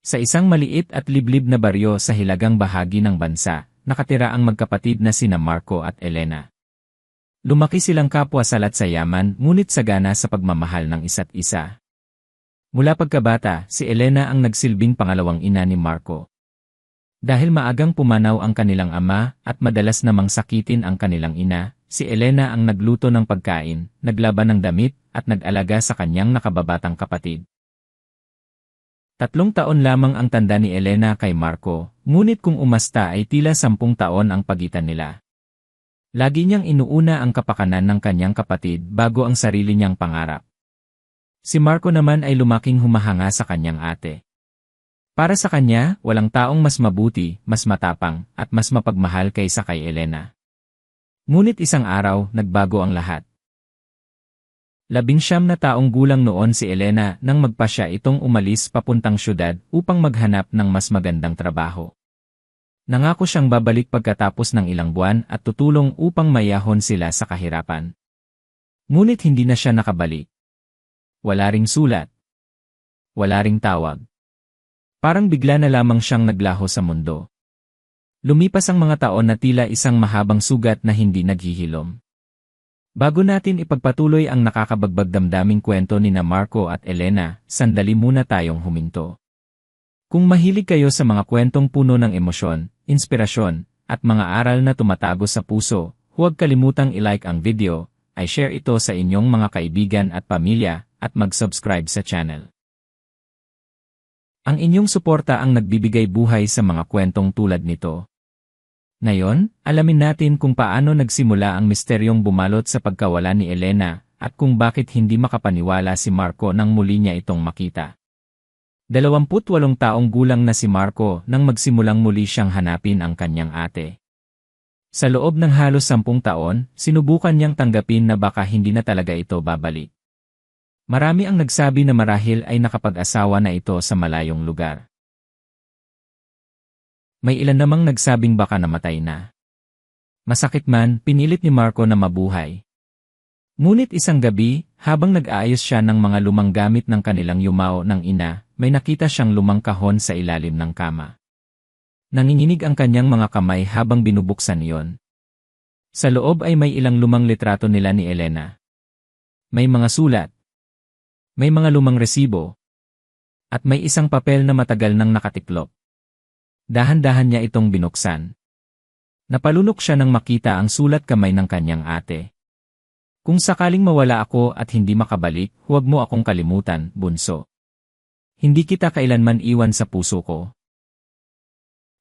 Sa isang maliit at liblib na baryo sa hilagang bahagi ng bansa, nakatira ang magkapatid na sina Marco at Elena. Lumaki silang kapwa salat sa yaman ngunit sagana sa pagmamahal ng isa't isa. Mula pagkabata, si Elena ang nagsilbing pangalawang ina ni Marco. Dahil maagang pumanaw ang kanilang ama at madalas namang sakitin ang kanilang ina, si Elena ang nagluto ng pagkain, naglaban ng damit, at nag-alaga sa kanyang nakababatang kapatid. 3 taon lamang ang tanda ni Elena kay Marco, ngunit kung umasta ay tila 10 taon ang pagitan nila. Lagi niyang inuuna ang kapakanan ng kanyang kapatid bago ang sarili niyang pangarap. Si Marco naman ay lumaking humahanga sa kanyang ate. Para sa kanya, walang taong mas mabuti, mas matapang, at mas mapagmahal kaysa kay Elena. Ngunit isang araw, nagbago ang lahat. 19 na taong gulang noon si Elena nang magpasya itong umalis papuntang syudad upang maghanap ng mas magandang trabaho. Nangako siyang babalik pagkatapos ng ilang buwan at tutulong upang mayahon sila sa kahirapan. Ngunit hindi na siya nakabalik. Wala ring sulat. Wala ring tawag. Parang bigla na lamang siyang naglaho sa mundo. Lumipas ang mga taon na tila isang mahabang sugat na hindi naghihilom. Bago natin ipagpatuloy ang nakakabagbag damdaming kwento ni Marco at Elena, sandali muna tayong huminto. Kung mahilig kayo sa mga kwentong puno ng emosyon, inspirasyon, at mga aral na tumatago sa puso, huwag kalimutang i-like ang video, ay share ito sa inyong mga kaibigan at pamilya, at mag-subscribe sa channel. Ang inyong suporta ang nagbibigay buhay sa mga kwentong tulad nito. Ngayon, alamin natin kung paano nagsimula ang misteryong bumalot sa pagkawala ni Elena at kung bakit hindi makapaniwala si Marco nang muli niya itong makita. 28 taong gulang na si Marco nang magsimulang muli siyang hanapin ang kanyang ate. Sa loob ng halos 10 taon, sinubukan niyang tanggapin na baka hindi na talaga ito babalik. Marami ang nagsabi na marahil ay nakapag-asawa na ito sa malayong lugar. May ilan namang nagsabing baka namatay na. Masakit man, pinilit ni Marco na mabuhay. Ngunit isang gabi, habang nag-aayos siya ng mga lumang gamit ng kanilang yumao ng ina, may nakita siyang lumang kahon sa ilalim ng kama. Nanginginig ang kanyang mga kamay habang binubuksan iyon. Sa loob ay may ilang lumang litrato nila ni Elena. May mga sulat. May mga lumang resibo. At may isang papel na matagal nang nakatiklop. Dahan-dahan niya itong binuksan. Napalunok siya nang makita ang sulat kamay ng kanyang ate. Kung sakaling mawala ako at hindi makabalik, huwag mo akong kalimutan, bunso. Hindi kita kailanman iwan sa puso ko.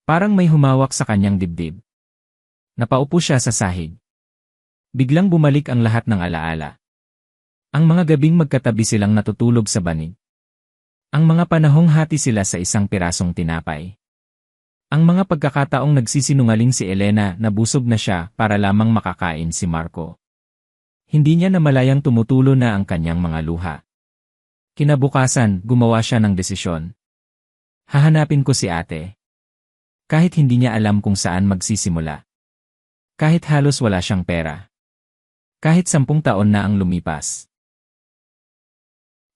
Parang may humawak sa kanyang dibdib. Napaupo siya sa sahig. Biglang bumalik ang lahat ng alaala. Ang mga gabing magkatabi silang natutulog sa banig. Ang mga panahong hati sila sa isang pirasong tinapay. Ang mga pagkakataong nagsisinungaling si Elena na busog na siya para lamang makakain si Marco. Hindi niya namalayang tumutulo na ang kanyang mga luha. Kinabukasan, gumawa siya ng desisyon. Hahanapin ko si ate. Kahit hindi niya alam kung saan magsisimula. Kahit halos wala siyang pera. Kahit 10 taon na ang lumipas.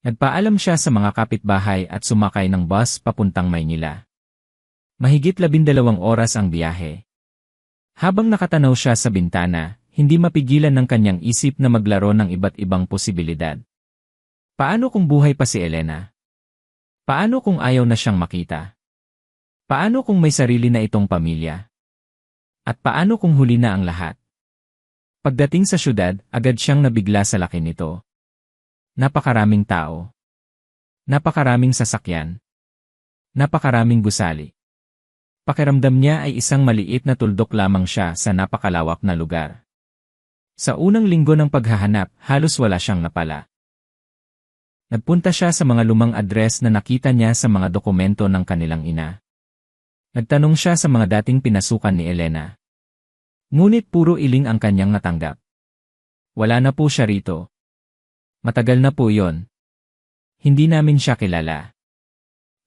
Nagpaalam siya sa mga kapitbahay at sumakay ng bus papuntang Maynila. Mahigit 12 oras ang biyahe. Habang nakatanaw siya sa bintana, hindi mapigilan ng kanyang isip na maglaro ng iba't ibang posibilidad. Paano kung buhay pa si Elena? Paano kung ayaw na siyang makita? Paano kung may sarili na itong pamilya? At paano kung huli na ang lahat? Pagdating sa syudad, agad siyang nabigla sa laki nito. Napakaraming tao. Napakaraming sasakyan. Napakaraming gusali. Pakiramdam niya ay isang maliit na tuldok lamang siya sa napakalawak na lugar. Sa unang linggo ng paghahanap, halos wala siyang napala. Nagpunta siya sa mga lumang address na nakita niya sa mga dokumento ng kanilang ina. Nagtanong siya sa mga dating pinasukan ni Elena. Ngunit puro iling ang kanyang natanggap. Wala na po siya rito. Matagal na po yon. Hindi namin siya kilala.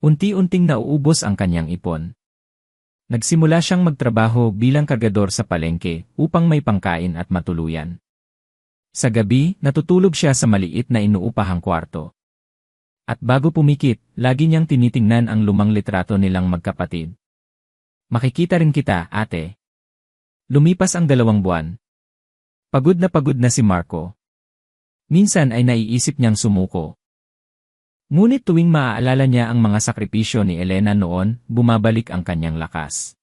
Unti-unting nauubos ang kanyang ipon. Nagsimula siyang magtrabaho bilang kargador sa palengke upang may pangkain at matuluyan. Sa gabi, natutulog siya sa maliit na inuupahang kwarto. At bago pumikit, lagi niyang tinitingnan ang lumang litrato nilang magkapatid. Makikita rin kita, ate. Lumipas ang 2 buwan. Pagod na si Marco. Minsan ay naiisip niyang sumuko. Ngunit tuwing maaalala niya ang mga sakripisyo ni Elena noon, bumabalik ang kanyang lakas.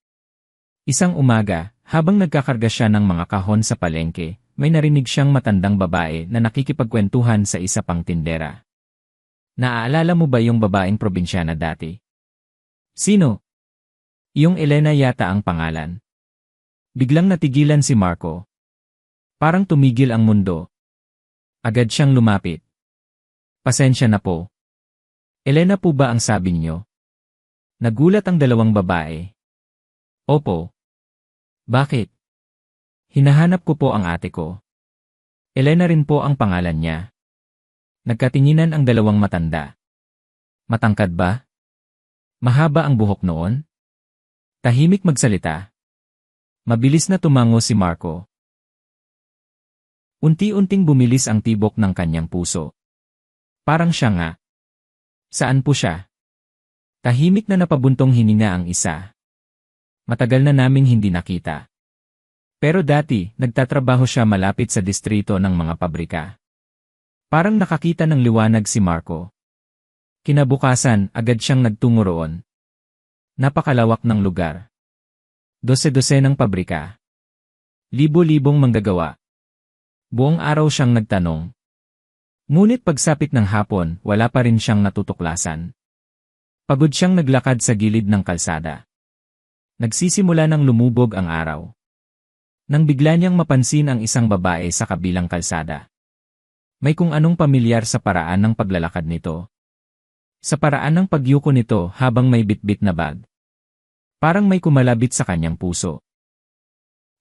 Isang umaga, habang nagkakarga siya ng mga kahon sa palengke, may narinig siyang matandang babae na nakikipagkwentuhan sa isa pang tindera. Naaalala mo ba yung babaeng probinsyana dati? Sino? Yung Elena yata ang pangalan. Biglang natigilan si Marco. Parang tumigil ang mundo. Agad siyang lumapit. Pasensya na po. Elena po ba ang sabi niyo? Nagulat ang 2 babae. Opo. Bakit? Hinahanap ko po ang ate ko. Elena rin po ang pangalan niya. Nagkatinginan ang 2 matanda. Matangkad ba? Mahaba ang buhok noon? Tahimik magsalita. Mabilis na tumango si Marco. Unti-unting bumilis ang tibok ng kanyang puso. Parang siya nga. Saan po siya? Tahimik na napabuntong hininga ang isa. Matagal na naming hindi nakita. Pero dati, nagtatrabaho siya malapit sa distrito ng mga pabrika. Parang nakakita ng liwanag si Marco. Kinabukasan, agad siyang nagtungo roon. Napakalawak ng lugar. Dose-dosenang pabrika. Libo-libong manggagawa. Buong araw siyang nagtanong. Ngunit pagsapit ng hapon, wala pa rin siyang natutuklasan. Pagod siyang naglakad sa gilid ng kalsada. Nagsisimula ng lumubog ang araw. Nang bigla niyang mapansin ang isang babae sa kabilang kalsada. May kung anong pamilyar sa paraan ng paglalakad nito. Sa paraan ng pagyuko nito habang may bitbit na bag. Parang may kumalabit sa kanyang puso.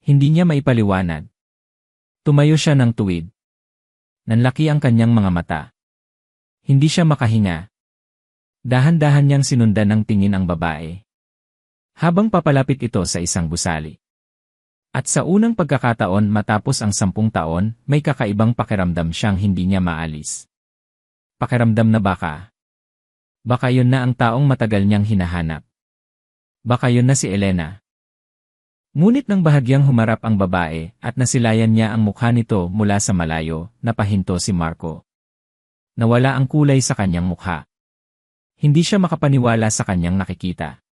Hindi niya maipaliwanag. Tumayo siya ng tuwid. Nanlaki ang kanyang mga mata. Hindi siya makahinga. Dahan-dahan niyang sinundan ng tingin ang babae. Habang papalapit ito sa isang gusali. At sa unang pagkakataon matapos ang 10 taon, may kakaibang pakiramdam siyang hindi niya maalis. Pakiramdam na baka. Baka yun na ang taong matagal niyang hinahanap. Baka yun na si Elena. Ngunit nang bahagyang humarap ang babae at nasilayan niya ang mukha nito mula sa malayo, napahinto si Marco. Nawala ang kulay sa kanyang mukha. Hindi siya makapaniwala sa kanyang nakikita.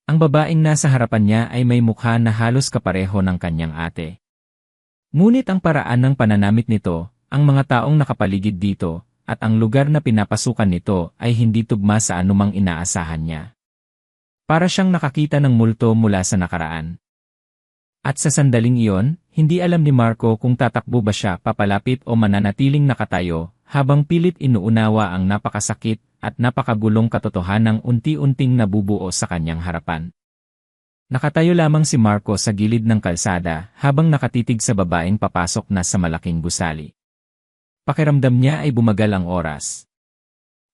Ang babaeng nasa harapan niya ay may mukha na halos kapareho ng kanyang ate. Ngunit ang paraan ng pananamit nito, ang mga taong nakapaligid dito, at ang lugar na pinapasukan nito ay hindi tugma sa anumang inaasahan niya. Para siyang nakakita ng multo mula sa nakaraan. At sa sandaling iyon, hindi alam ni Marco kung tatakbo ba siya papalapit o mananatiling nakatayo, habang pilit inuunawa ang napakasakit at napakagulong katotohanang unti-unting nabubuo sa kanyang harapan. Nakatayo lamang si Marco sa gilid ng kalsada habang nakatitig sa babaeng papasok na sa malaking gusali. Pakiramdam niya ay bumagal ang oras.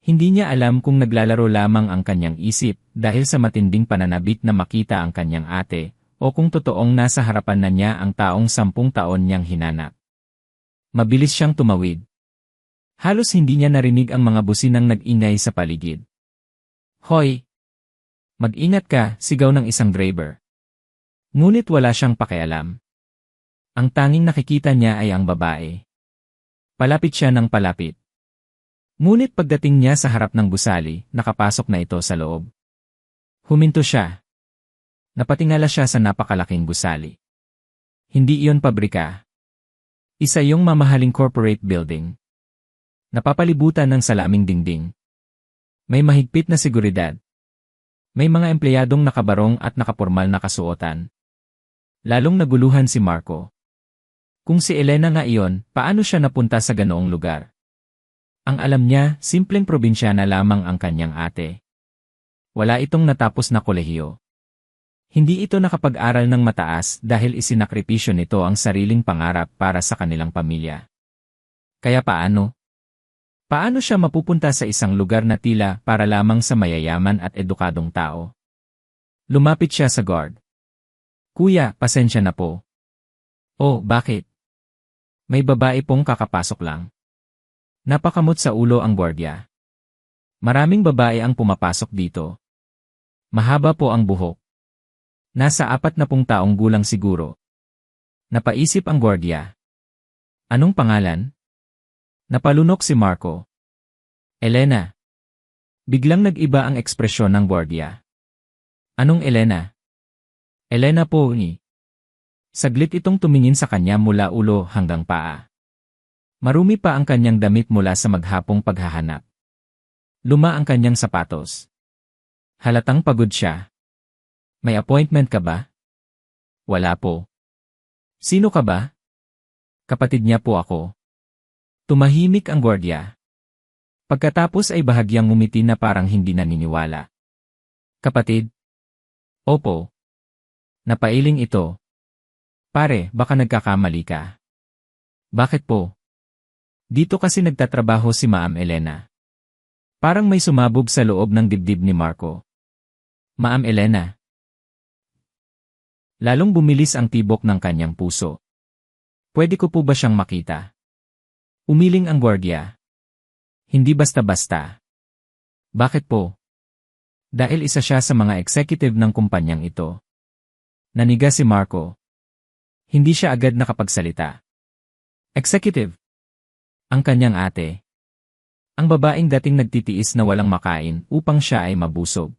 Hindi niya alam kung naglalaro lamang ang kanyang isip dahil sa matinding pananabik na makita ang kanyang ate, o kung totoong nasa harapan na niya ang taong 10 taon niyang hinanap. Mabilis siyang tumawid. Halos hindi niya narinig ang mga businang nag-ingay sa paligid. Hoy! Mag-ingat ka, sigaw ng isang driver. Ngunit wala siyang pakialam. Ang tanging nakikita niya ay ang babae. Palapit siya ng palapit. Ngunit pagdating niya sa harap ng gusali, nakapasok na ito sa loob. Huminto siya. Napatingala siya sa napakalaking gusali. Hindi iyon pabrika. Isa yung mamahaling corporate building. Napapalibutan ng salaming dingding. May mahigpit na seguridad. May mga empleyadong nakabarong at nakapormal na kasuotan. Lalong naguluhan si Marco. Kung si Elena nga iyon, paano siya napunta sa ganoong lugar? Ang alam niya, simpleng probinsyana lamang ang kanyang ate. Wala itong natapos na kolehiyo. Hindi ito nakapag-aral ng mataas dahil isinakripisyo nito ang sariling pangarap para sa kanilang pamilya. Kaya paano? Paano siya mapupunta sa isang lugar na tila para lamang sa mayayaman at edukadong tao? Lumapit siya sa guard. Kuya, pasensya na po. Oh, bakit? May babae pong kakapasok lang. Napakamot sa ulo ang gwardiya. Maraming babae ang pumapasok dito. Mahaba po ang buhok. Nasa 40 taong gulang siguro. Napaisip ang gwardiya. Anong pangalan? Napalunok si Marco. Elena. Biglang nag-iba ang ekspresyon ng gwardiya. Anong Elena? Elena po ni. Saglit itong tumingin sa kanya mula ulo hanggang paa. Marumi pa ang kanyang damit mula sa maghapong paghahanap. Luma ang kanyang sapatos. Halatang pagod siya. May appointment ka ba? Wala po. Sino ka ba? Kapatid niya po ako. Tumahimik ang gwardiya. Pagkatapos ay bahagyang ngumiti na parang hindi naniniwala. Kapatid? Opo. Napailing ito. Pare, baka nagkakamali ka. Bakit po? Dito kasi nagtatrabaho si Ma'am Elena. Parang may sumabog sa loob ng dibdib ni Marco. Ma'am Elena. Lalong bumilis ang tibok ng kanyang puso. Pwede ko po ba siyang makita? Umiling ang gwardiya. Hindi basta-basta. Bakit po? Dahil isa siya sa mga executive ng kumpanyang ito. Naniga si Marco. Hindi siya agad nakapagsalita. Executive. Ang kanyang ate. Ang babaeng dating nagtitiis na walang makain upang siya ay mabusog.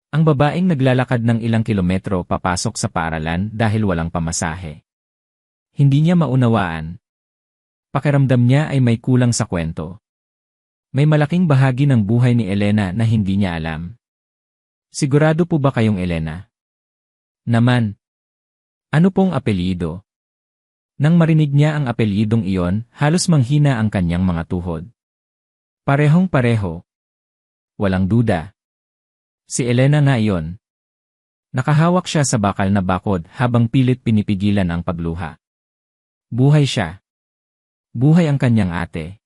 Ang babaeng naglalakad ng ilang kilometro papasok sa paaralan dahil walang pamasahe. Hindi niya maunawaan. Pakiramdam niya ay may kulang sa kwento. May malaking bahagi ng buhay ni Elena na hindi niya alam. Sigurado po ba kayong Elena? Naman. Ano pong apelyido? Nang marinig niya ang apelyidong iyon, halos manghina ang kanyang mga tuhod. Parehong-pareho. Walang duda. Si Elena nga iyon. Nakahawak siya sa bakal na bakod habang pilit pinipigilan ang pagluha. Buhay siya. Buhay ang kanyang ate.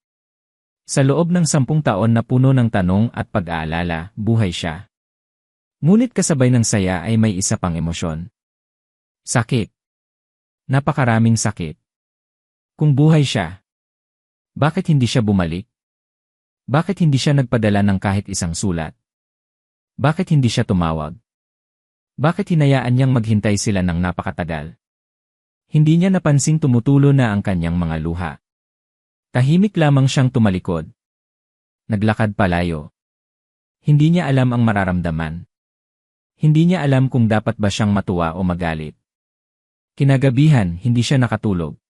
Sa loob ng 10 taon na puno ng tanong at pag-aalala, buhay siya. Ngunit kasabay ng saya ay may isa pang emosyon. Sakit. Napakaraming sakit. Kung buhay siya, bakit hindi siya bumalik? Bakit hindi siya nagpadala ng kahit isang sulat? Bakit hindi siya tumawag? Bakit hinayaan niyang maghintay sila ng napakatagal? Hindi niya napansing tumutulo na ang kanyang mga luha. Tahimik lamang siyang tumalikod. Naglakad palayo. Hindi niya alam ang mararamdaman. Hindi niya alam kung dapat ba siyang matuwa o magalit. Kinagabihan, hindi siya nakatulog.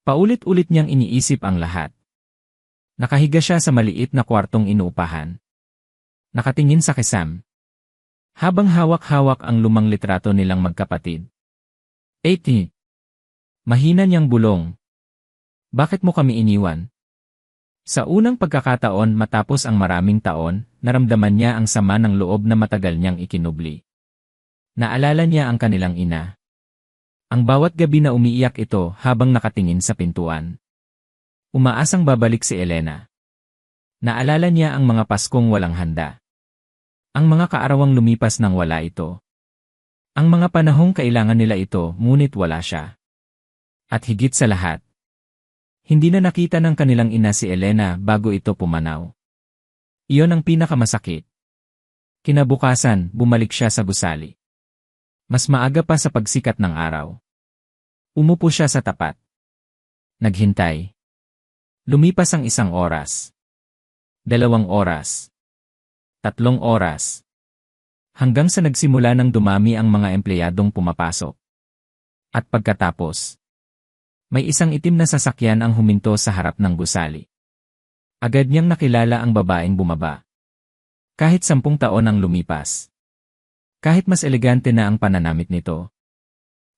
Paulit-ulit niyang iniisip ang lahat. Nakahiga siya sa maliit na kwartong inuupahan. Nakatingin sa kisam. Habang hawak-hawak ang lumang litrato nilang magkapatid. 80. Mahina niyang bulong. Bakit mo kami iniwan? Sa unang pagkakataon matapos ang maraming taon, naramdaman niya ang sama ng loob na matagal niyang ikinubli. Naalala niya ang kanilang ina. Ang bawat gabi na umiiyak ito habang nakatingin sa pintuan. Umaasang babalik si Elena. Naalala niya ang mga Paskong walang handa. Ang mga kaarawang lumipas nang wala ito. Ang mga panahong kailangan nila ito ngunit wala siya. At higit sa lahat, hindi na nakita ng kanilang ina si Elena bago ito pumanaw. Iyon ang pinakamasakit. Kinabukasan, bumalik siya sa gusali. Mas maaga pa sa pagsikat ng araw. Umupo siya sa tapat. Naghintay. Lumipas ang 1 oras. 2 oras. 3 oras. Hanggang sa nagsimula ng dumami ang mga empleyadong pumapasok. At pagkatapos, may isang itim na sasakyan ang huminto sa harap ng gusali. Agad niyang nakilala ang babaeng bumaba. Kahit 10 taon ang lumipas. Kahit mas elegante na ang pananamit nito.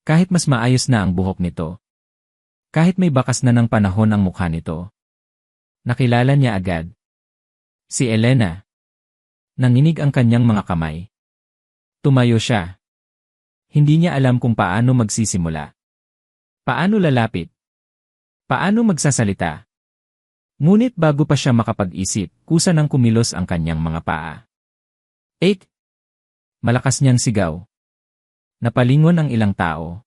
Kahit mas maayos na ang buhok nito. Kahit may bakas na ng panahon ang mukha nito. Nakilala niya agad. Si Elena. Nanginig ang kanyang mga kamay. Tumayo siya. Hindi niya alam kung paano magsisimula. Paano lalapit? Paano magsasalita? Ngunit bago pa siya makapag-isip, kusa nang kumilos ang kanyang mga paa. 8. Malakas niyang sigaw. Napalingon ang ilang tao.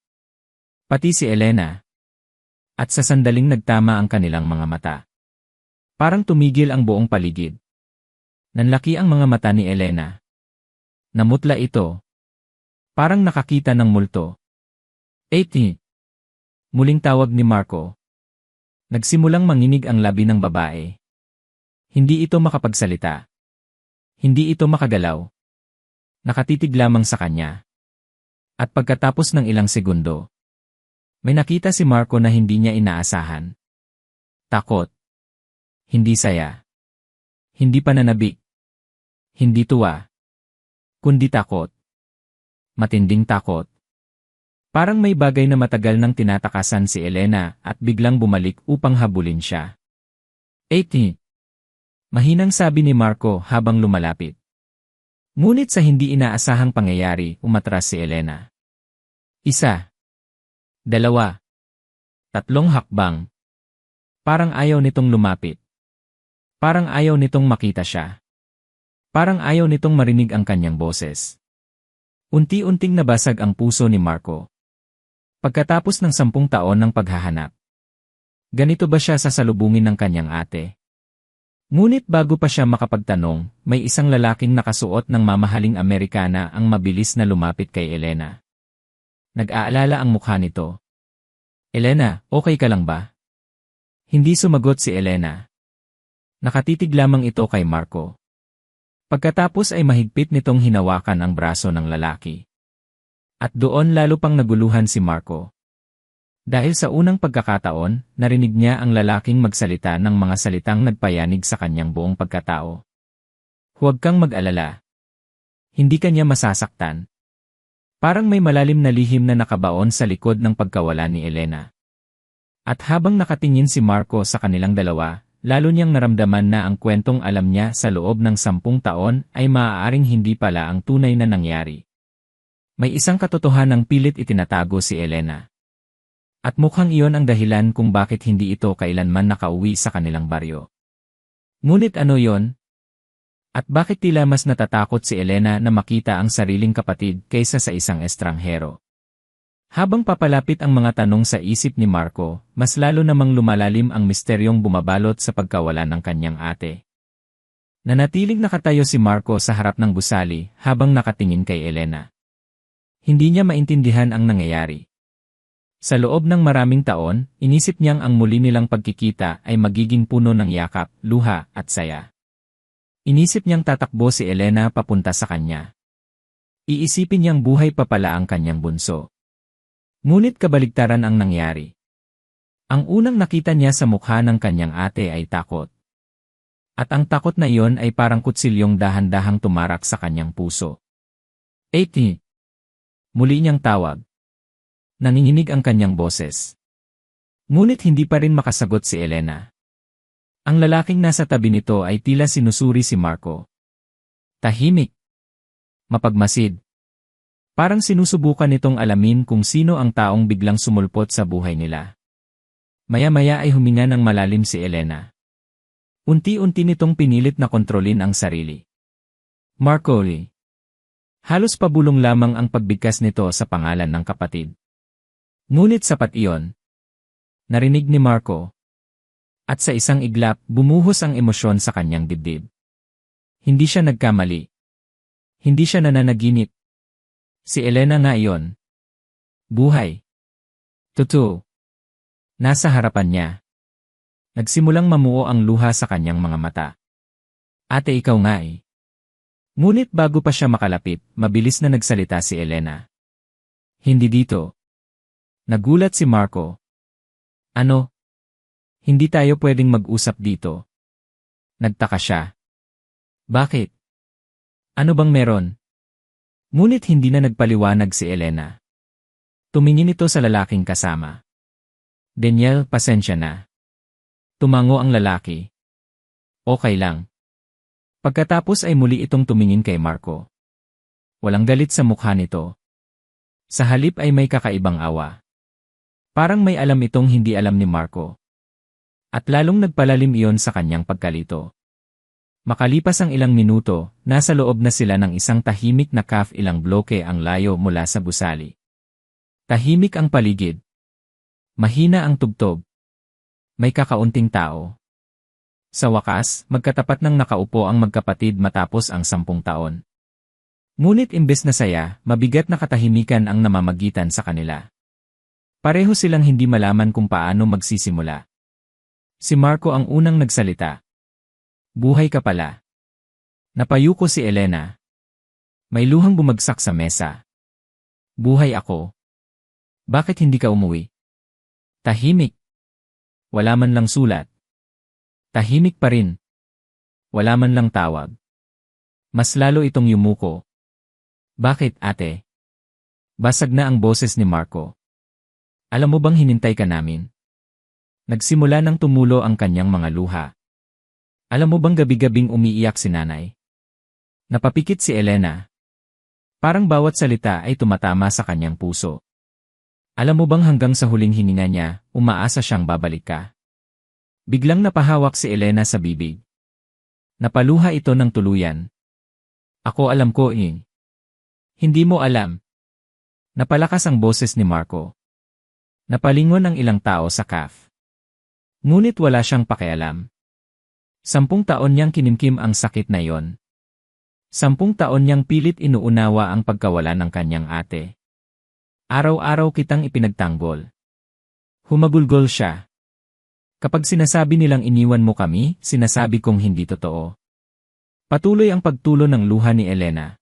Pati si Elena. At sa sandaling nagtama ang kanilang mga mata. Parang tumigil ang buong paligid. Nanlaki ang mga mata ni Elena. Namutla ito. Parang nakakita ng multo. 80. Muling tawag ni Marco. Nagsimulang manginig ang labi ng babae. Hindi ito makapagsalita. Hindi ito makagalaw. Nakatitig lamang sa kanya. At pagkatapos ng ilang segundo, may nakita si Marco na hindi niya inaasahan. Takot. Hindi saya. Hindi pananabik. Hindi tuwa. Kundi takot. Matinding takot. Parang may bagay na matagal nang tinatakasan si Elena at biglang bumalik upang habulin siya. 80. Mahinang sabi ni Marco habang lumalapit. Ngunit sa hindi inaasahang pangyayari, umatras si Elena. 1. 2. 3 hakbang. Parang ayaw nitong lumapit. Parang ayaw nitong makita siya. Parang ayaw nitong marinig ang kanyang boses. Unti-unting nabasag ang puso ni Marco. Pagkatapos ng 10 taon ng paghahanap. Ganito ba siya sasalubungin ng kanyang ate? Ngunit bago pa siya makapagtanong, may isang lalaking nakasuot ng mamahaling Amerikana ang mabilis na lumapit kay Elena. Nag-aalala ang mukha nito. Elena, okay ka lang ba? Hindi sumagot si Elena. Nakatitig lamang ito kay Marco. Pagkatapos ay mahigpit nitong hinawakan ang braso ng lalaki. At doon lalo pang naguluhan si Marco. Dahil sa unang pagkakataon, narinig niya ang lalaking magsalita ng mga salitang nagpayanig sa kanyang buong pagkatao. Huwag kang mag-alala. Hindi ka niya masasaktan. Parang may malalim na lihim na nakabaon sa likod ng pagkawala ni Elena. At habang nakatingin si Marco sa kanilang dalawa, lalo niyang naramdaman na ang kwentong alam niya sa loob ng 10 taon ay maaaring hindi pala ang tunay na nangyari. May isang katotohanang pilit itinatago si Elena. At mukhang iyon ang dahilan kung bakit hindi ito kailanman nakauwi sa kanilang baryo. Ngunit ano yon? At bakit tila mas natatakot si Elena na makita ang sariling kapatid kaysa sa isang estranghero? Habang papalapit ang mga tanong sa isip ni Marco, mas lalo namang lumalalim ang misteryong bumabalot sa pagkawala ng kanyang ate. Nanatiling nakatayo si Marco sa harap ng gusali habang nakatingin kay Elena. Hindi niya maintindihan ang nangyayari. Sa loob ng maraming taon, inisip niyang ang muli nilang pagkikita ay magiging puno ng yakap, luha, at saya. Inisip niyang tatakbo si Elena papunta sa kanya. Iisipin niyang buhay pa pala ang kanyang bunso. Ngunit kabaligtaran ang nangyari. Ang unang nakita niya sa mukha ng kanyang ate ay takot. At ang takot na iyon ay parang kutsilyong dahan-dahang tumarak sa kanyang puso. 80. Muli niyang tawag. Nanginginig ang kanyang boses. Ngunit hindi pa rin makasagot si Elena. Ang lalaking nasa tabi nito ay tila sinusuri si Marco. Tahimik. Mapagmasid. Parang sinusubukan nitong alamin kung sino ang taong biglang sumulpot sa buhay nila. Maya-maya ay huminga ng malalim si Elena. Unti-unti nitong pinilit na kontrolin ang sarili. Marco Lee. Halos pabulong lamang ang pagbigkas nito sa pangalan ng kapatid. Ngunit sapat iyon. Narinig ni Marco. At sa isang iglap, bumuhos ang emosyon sa kanyang dibdib. Hindi siya nagkamali. Hindi siya nananaginip. Si Elena nga iyon. Buhay. Totoo. Nasa harapan niya. Nagsimulang mamuo ang luha sa kanyang mga mata. Ate, ikaw nga eh. Ngunit bago pa siya makalapit, mabilis na nagsalita si Elena. Hindi dito. Nagulat si Marco. Ano? Hindi tayo pwedeng mag-usap dito. Nagtaka siya. Bakit? Ano bang meron? Ngunit hindi na nagpaliwanag si Elena. Tumingin ito sa lalaking kasama. Daniel, pasensya na. Tumango ang lalaki. Okay lang. Pagkatapos ay muli itong tumingin kay Marco. Walang galit sa mukha nito. Sa halip ay may kakaibang awa. Parang may alam itong hindi alam ni Marco. At lalong nagpalalim iyon sa kanyang pagkalito. Makalipas ang ilang minuto, nasa loob na sila ng isang tahimik na cafe ilang bloke ang layo mula sa gusali. Tahimik ang paligid. Mahina ang tugtog. May kakaunting tao. Sa wakas, magkatapat nang nakaupo ang magkapatid matapos ang 10 taon. Ngunit imbes na saya, mabigat na katahimikan ang namamagitan sa kanila. Pareho silang hindi malaman kung paano magsisimula. Si Marco ang unang nagsalita. Buhay ka pala. Napayuko si Elena. May luhang bumagsak sa mesa. Buhay ako. Bakit hindi ka umuwi? Tahimik. Wala man lang sulat. Tahimik pa rin. Wala man lang tawag. Mas lalo itong yumuko. Bakit, ate? Basag na ang boses ni Marco. Alam mo bang hinintay ka namin? Nagsimula nang tumulo ang kanyang mga luha. Alam mo bang gabi-gabing umiiyak si nanay? Napapikit si Elena. Parang bawat salita ay tumatama sa kanyang puso. Alam mo bang hanggang sa huling hininga niya, umaasa siyang babalik ka? Biglang napahawak si Elena sa bibig. Napaluha ito ng tuluyan. Ako alam ko eh. Hindi mo alam. Napalakas ang boses ni Marco. Napalingon ang ilang tao sa CAF. Ngunit wala siyang pakialam. 10 taon niyang kinimkim ang sakit na iyon. 10 taon niyang pilit inuunawa ang pagkawala ng kanyang ate. Araw-araw kitang ipinagtanggol. Humagulgol siya. Kapag sinasabi nilang iniwan mo kami, sinasabi kong hindi totoo. Patuloy ang pagtulo ng luha ni Elena.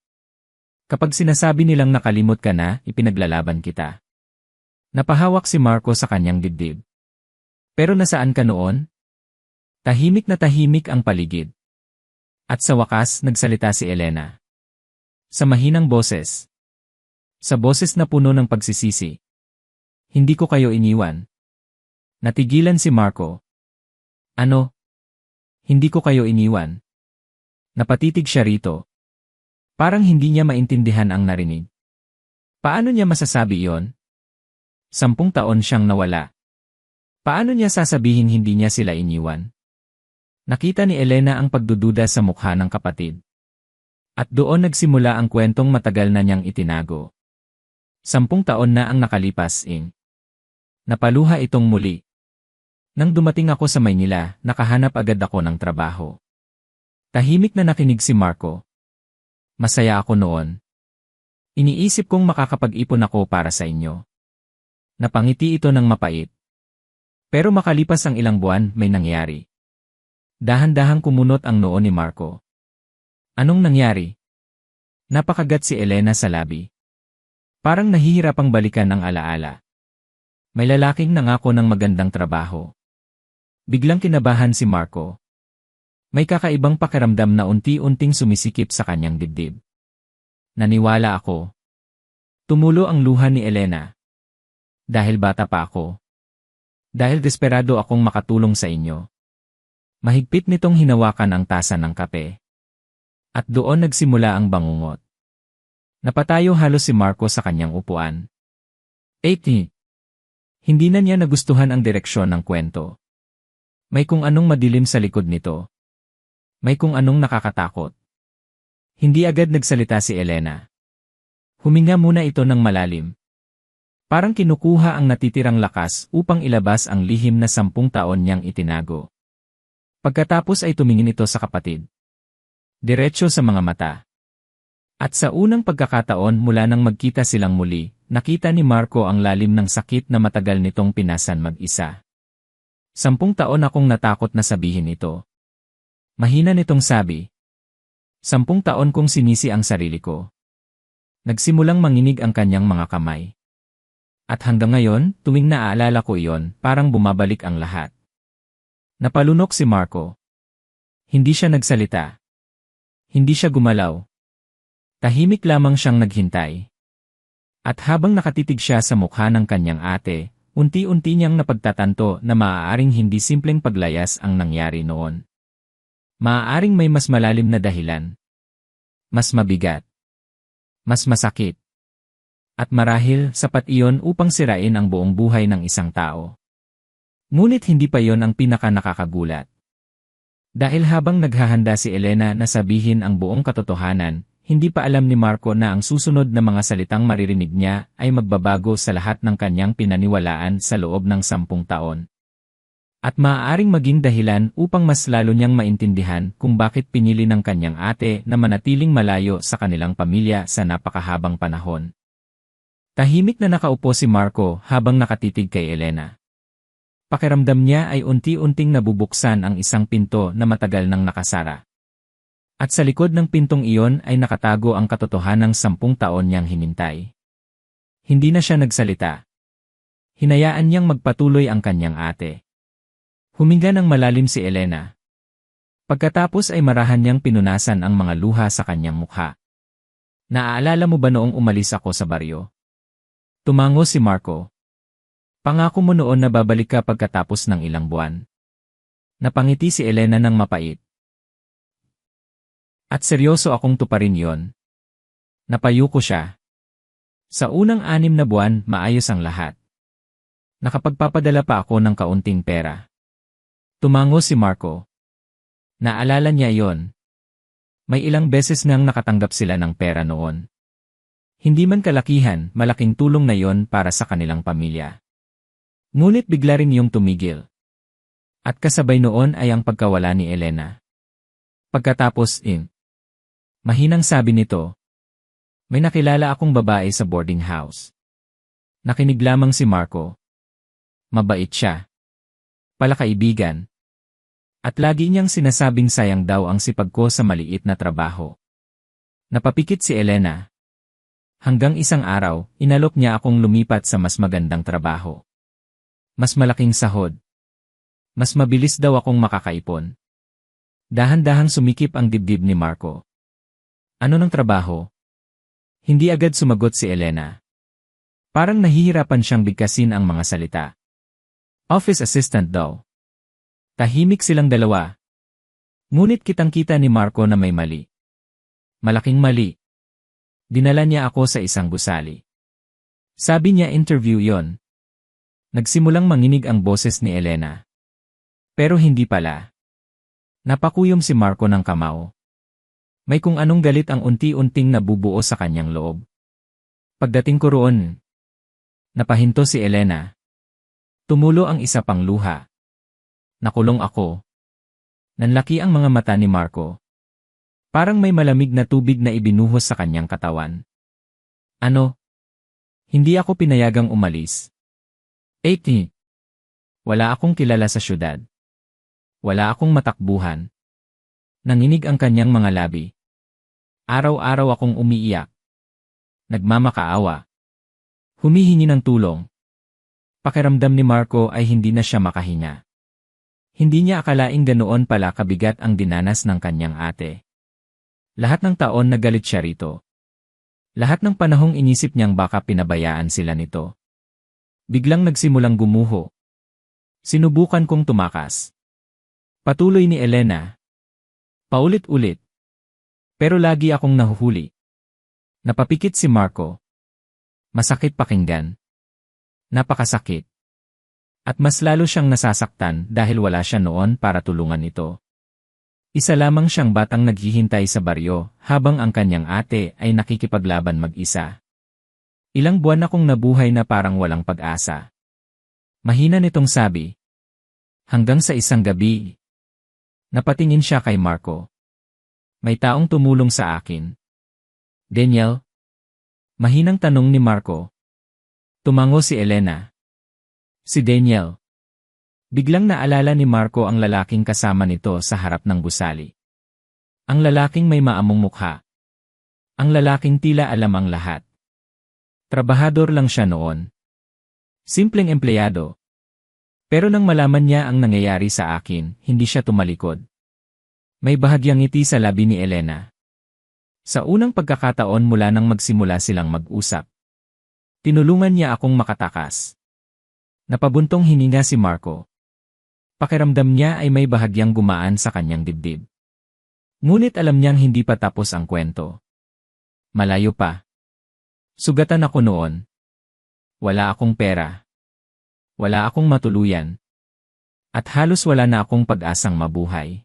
Kapag sinasabi nilang nakalimot ka na, ipinaglalaban kita. Napahawak si Marco sa kanyang dibdib. Pero nasaan ka noon? Tahimik na tahimik ang paligid. At sa wakas, nagsalita si Elena. Sa mahinang boses. Sa boses na puno ng pagsisisi. Hindi ko kayo iniwan. Natigilan si Marco. Ano? Hindi ko kayo iniwan. Napatitig siya rito. Parang hindi niya maintindihan ang narinig. Paano niya masasabi iyon? 10 taon siyang nawala. Paano niya sasabihin hindi niya sila iniwan? Nakita ni Elena ang pagdududa sa mukha ng kapatid. At doon nagsimula ang kwentong matagal na niyang itinago. 10 taon na ang nakalipas. Napaluha itong muli. Nang dumating ako sa Maynila, nakahanap agad ako ng trabaho. Tahimik na nakinig si Marco. Masaya ako noon. Iniisip kong makakapag-ipon ako para sa inyo. Napangiti ito ng mapait. Pero makalipas ang ilang buwan, may nangyari. Dahan-dahang kumunot ang noo ni Marco. Anong nangyari? Napakagat si Elena sa labi. Parang nahihirapang balikan ang alaala. May lalaking nangako ng magandang trabaho. Biglang kinabahan si Marco. May kakaibang pakiramdam na unti-unting sumisikip sa kanyang dibdib. Naniwala ako. Tumulo ang luha ni Elena. Dahil bata pa ako. Dahil desperado akong makatulong sa inyo. Mahigpit nitong hinawakan ang tasa ng kape. At doon nagsimula ang bangungot. Napatayo halos si Marco sa kanyang upuan. 80. Hindi na niya nagustuhan ang direksyon ng kwento. May kung anong madilim sa likod nito. May kung anong nakakatakot. Hindi agad nagsalita si Elena. Huminga muna ito ng malalim. Parang kinukuha ang natitirang lakas upang ilabas ang lihim na 10 taon niyang itinago. Pagkatapos ay tumingin ito sa kapatid. Diretso sa mga mata. At sa unang pagkakataon mula nang magkita silang muli, nakita ni Marco ang lalim ng sakit na matagal nitong pinasan mag-isa. 10 taon akong natakot na sabihin ito. Mahina nitong sabi. 10 taon kong sinisi ang sarili ko. Nagsimulang manginig ang kanyang mga kamay. At hanggang ngayon, tuwing naaalala ko iyon, parang bumabalik ang lahat. Napalunok si Marco. Hindi siya nagsalita. Hindi siya gumalaw. Tahimik lamang siyang naghintay. At habang nakatitig siya sa mukha ng kanyang ate, unti-unti niyang napagtatanto na maaaring hindi simpleng paglayas ang nangyari noon. Maaaring may mas malalim na dahilan. Mas mabigat. Mas masakit. At marahil sapat iyon upang sirain ang buong buhay ng isang tao. Ngunit hindi pa iyon ang pinaka-nakakagulat. Dahil habang naghahanda si Elena na sabihin ang buong katotohanan, hindi pa alam ni Marco na ang susunod na mga salitang maririnig niya ay magbabago sa lahat ng kanyang pinaniwalaan sa loob ng 10 taon. At maaaring maging dahilan upang mas lalo niyang maintindihan kung bakit pinili ng kanyang ate na manatiling malayo sa kanilang pamilya sa napakahabang panahon. Tahimik na nakaupo si Marco habang nakatitig kay Elena. Pakiramdam niya ay unti-unting nabubuksan ang isang pinto na matagal nang nakasara. At sa likod ng pintong iyon ay nakatago ang katotohanang 10 taon niyang hinintay. Hindi na siya nagsalita. Hinayaan niyang magpatuloy ang kanyang ate. Huminga ng malalim si Elena. Pagkatapos ay marahan niyang pinunasan ang mga luha sa kanyang mukha. Naaalala mo ba noong umalis ako sa baryo? Tumango si Marco. Pangako mo noon na babalik ka pagkatapos ng ilang buwan. Napangiti si Elena ng mapait. At seryoso akong tuparin yon. Napayo ko siya. Sa unang 6 na buwan, maayos ang lahat. Nakapagpapadala pa ako ng kaunting pera. Tumango si Marco. Naalala niya yon. May ilang beses nang nakatanggap sila ng pera noon. Hindi man kalakihan, malaking tulong na yon para sa kanilang pamilya. Ngunit bigla rin yung tumigil. At kasabay noon ay ang pagkawala ni Elena. Pagkatapos mahinang sabi nito, may nakilala akong babae sa boarding house. Nakinig lamang si Marco. Mabait siya. Palakaibigan. At lagi niyang sinasabing sayang daw ang sipag ko sa maliit na trabaho. Napapikit si Elena. Hanggang isang araw, inalok niya akong lumipat sa mas magandang trabaho. Mas malaking sahod. Mas mabilis daw akong makakaipon. Dahan-dahang sumikip ang dibdib ni Marco. Ano ng trabaho? Hindi agad sumagot si Elena. Parang nahihirapan siyang bigkasin ang mga salita. Office assistant daw. Tahimik silang dalawa. Ngunit kitang-kita ni Marco na may mali. Malaking mali. Dinala niya ako sa isang gusali. Sabi niya interview yon. Nagsimulang manginig ang boses ni Elena. Pero hindi pala. Napakuyom si Marco ng kamao. May kung anong galit ang unti-unting nabubuo sa kanyang loob. Pagdating ko roon, napahinto si Elena. Tumulo ang isa pang luha. Nakulong ako. Nanlaki ang mga mata ni Marco. Parang may malamig na tubig na ibinuhos sa kanyang katawan. Ano? Hindi ako pinayagang umalis. 80. Wala akong kilala sa syudad. Wala akong matakbuhan. Nanginig ang kanyang mga labi. Araw-araw akong umiiyak. Nagmamakaawa. Humihingi ng tulong. Pakiramdam ni Marco ay hindi na siya makahinga. Hindi niya akalaing ganoon pala kabigat ang dinanas ng kanyang ate. Lahat ng taon nagalit siya rito. Lahat ng panahong inisip niyang baka pinabayaan sila nito. Biglang nagsimulang gumuho. Sinubukan kong tumakas. Patuloy ni Elena. Paulit-ulit. Pero lagi akong nahuhuli. Napapikit si Marco. Masakit pakinggan. Napakasakit. At mas lalo siyang nasasaktan dahil wala siya noon para tulungan ito. Isa lamang siyang batang naghihintay sa baryo habang ang kanyang ate ay nakikipaglaban mag-isa. Ilang buwan akong nabuhay na parang walang pag-asa. Mahina nitong sabi. Hanggang sa isang gabi. Napatingin siya kay Marco. May taong tumulong sa akin. Daniel? Mahinang tanong ni Marco. Tumango si Elena. Si Daniel. Biglang naalala ni Marco ang lalaking kasama nito sa harap ng gusali. Ang lalaking may maamong mukha. Ang lalaking tila alam ang lahat. Trabahador lang siya noon. Simpleng empleyado. Pero nang malaman niya ang nangyayari sa akin, hindi siya tumalikod. May bahagyang ngiti sa labi ni Elena. Sa unang pagkakataon mula nang magsimula silang mag-usap, tinulungan niya akong makatakas. Napabuntong hininga si Marco. Pakiramdam niya ay may bahagyang gumaan sa kanyang dibdib. Ngunit alam niyang hindi pa tapos ang kwento. Malayo pa. Sugatan ako noon. Wala akong pera. Wala akong matuluyan. At halos wala na akong pag-asang mabuhay.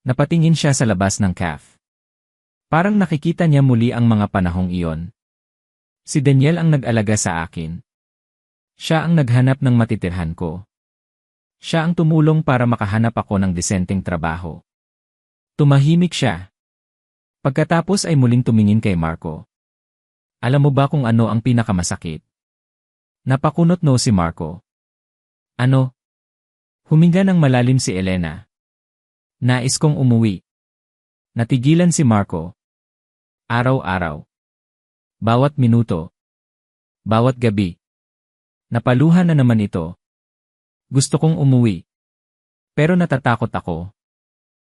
Napatingin siya sa labas ng cafe. Parang nakikita niya muli ang mga panahong iyon. Si Daniel ang nag-alaga sa akin. Siya ang naghanap ng matitirhan ko. Siya ang tumulong para makahanap ako ng disenteng trabaho. Tumahimik siya. Pagkatapos ay muling tumingin kay Marco. Alam mo ba kung ano ang pinakamasakit? Napakunot no si Marco. Ano? Huminga ng malalim si Elena. Nais kong umuwi. Natigilan si Marco. Araw-araw. Bawat minuto. Bawat gabi. Napaluhan na naman ito. Gusto kong umuwi. Pero natatakot ako.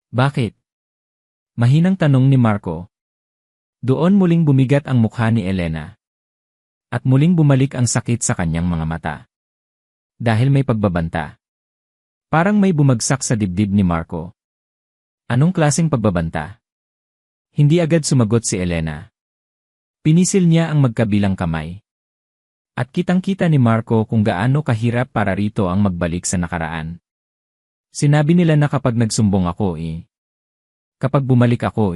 Bakit? Mahinang tanong ni Marco. Doon muling bumigat ang mukha ni Elena. At muling bumalik ang sakit sa kanyang mga mata. Dahil may pagbabanta. Parang may bumagsak sa dibdib ni Marco. Anong klaseng pagbabanta? Hindi agad sumagot si Elena. Pinisil niya ang magkabilang kamay. At kitang-kita ni Marco kung gaano kahirap para rito ang magbalik sa nakaraan. Sinabi nila na kapag nagsumbong ako kapag bumalik ako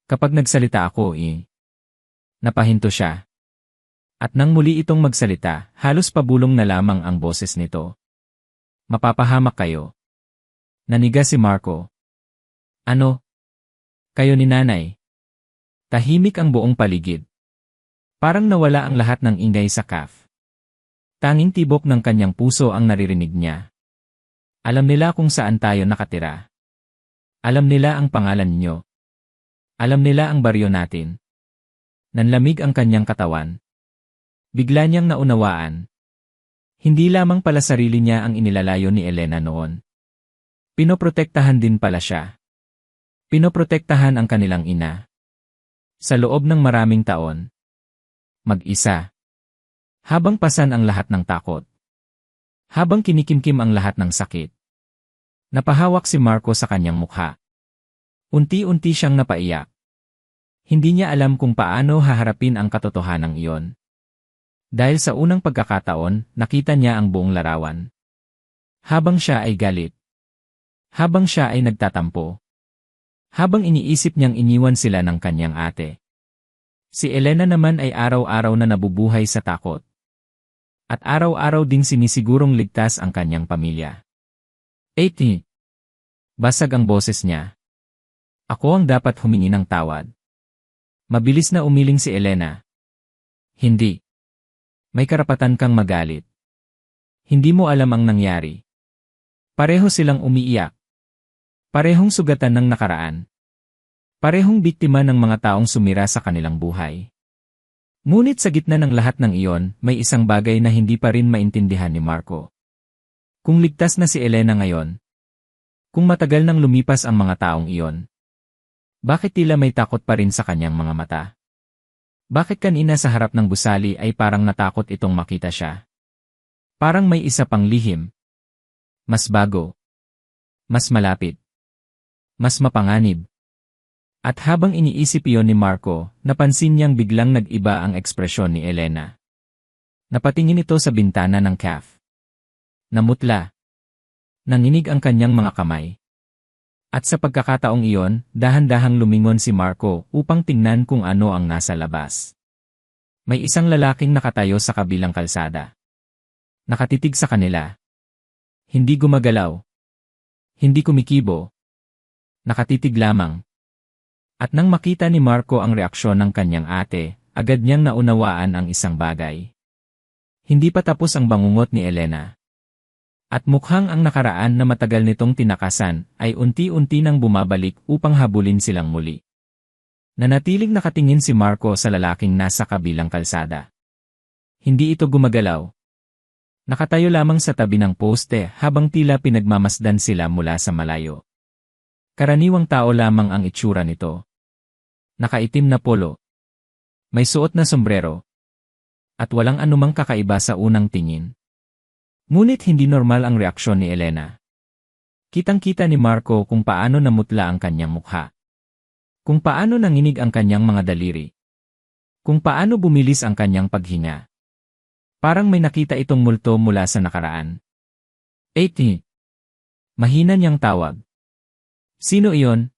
kapag nagsalita ako napahinto siya. At nang muli itong magsalita, halos pabulong na lamang ang boses nito. Mapapahamak kayo. Naniga si Marco. Ano? Kayo ni nanay. Tahimik ang buong paligid. Parang nawala ang lahat ng ingay sa CAF. Tanging tibok ng kanyang puso ang naririnig niya. Alam nila kung saan tayo nakatira. Alam nila ang pangalan niyo. Alam nila ang baryo natin. Nanlamig ang kanyang katawan. Bigla niyang naunawaan. Hindi lamang pala sarili niya ang inilalayo ni Elena noon. Pinoprotektahan din pala siya. Pinoprotektahan ang kanilang ina. Sa loob ng maraming taon. Mag-isa. Habang pasan ang lahat ng takot. Habang kinikimkim ang lahat ng sakit. Napahawak si Marco sa kanyang mukha. Unti-unti siyang napaiyak. Hindi niya alam kung paano haharapin ang katotohanang iyon. Dahil sa unang pagkakataon, nakita niya ang buong larawan. Habang siya ay galit. Habang siya ay nagtatampo. Habang iniisip niyang iniwan sila ng kanyang ate. Si Elena naman ay araw-araw na nabubuhay sa takot. At araw-araw ding sinisigurong ligtas ang kanyang pamilya. 80. Basag ang boses niya. Ako ang dapat humingi ng tawad. Mabilis na umiling si Elena. Hindi. May karapatan kang magalit. Hindi mo alam ang nangyari. Pareho silang umiiyak. Parehong sugatan ng nakaraan. Parehong biktima ng mga taong sumira sa kanilang buhay. Ngunit sa gitna ng lahat ng iyon, may isang bagay na hindi pa rin maintindihan ni Marco. Kung ligtas na si Elena ngayon, kung matagal nang lumipas ang mga taong iyon, bakit tila may takot pa rin sa kanyang mga mata? Bakit kanina sa harap ng gusali ay parang natakot itong makita siya? Parang may isa pang lihim. Mas bago. Mas malapit. Mas mapanganib. At habang iniisip iyon ni Marco, napansin niyang biglang nag-iba ang ekspresyon ni Elena. Napatingin ito sa bintana ng CAF. Namutla. Nanginig ang kanyang mga kamay. At sa pagkakataong iyon, dahan-dahang lumingon si Marco upang tingnan kung ano ang nasa labas. May isang lalaking nakatayo sa kabilang kalsada. Nakatitig sa kanila. Hindi gumagalaw. Hindi kumikibo. Nakatitig lamang. At nang makita ni Marco ang reaksyon ng kanyang ate, agad niyang naunawaan ang isang bagay. Hindi pa tapos ang bangungot ni Elena. At mukhang ang nakaraan na matagal nitong tinakasan ay unti-unti nang bumabalik upang habulin silang muli. Nanatiling nakatingin si Marco sa lalaking nasa kabilang kalsada. Hindi ito gumagalaw. Nakatayo lamang sa tabi ng poste habang tila pinagmamasdan sila mula sa malayo. Karaniwang tao lamang ang itsura nito. Nakaitim na polo. May suot na sombrero. At walang anumang kakaiba sa unang tingin. Ngunit hindi normal ang reaksyon ni Elena. Kitang-kita ni Marco kung paano namutla ang kanyang mukha. Kung paano nanginig ang kanyang mga daliri. Kung paano bumilis ang kanyang paghinga. Parang may nakita itong multo mula sa nakaraan. 80. Mahina niyang tawag. Sino iyon?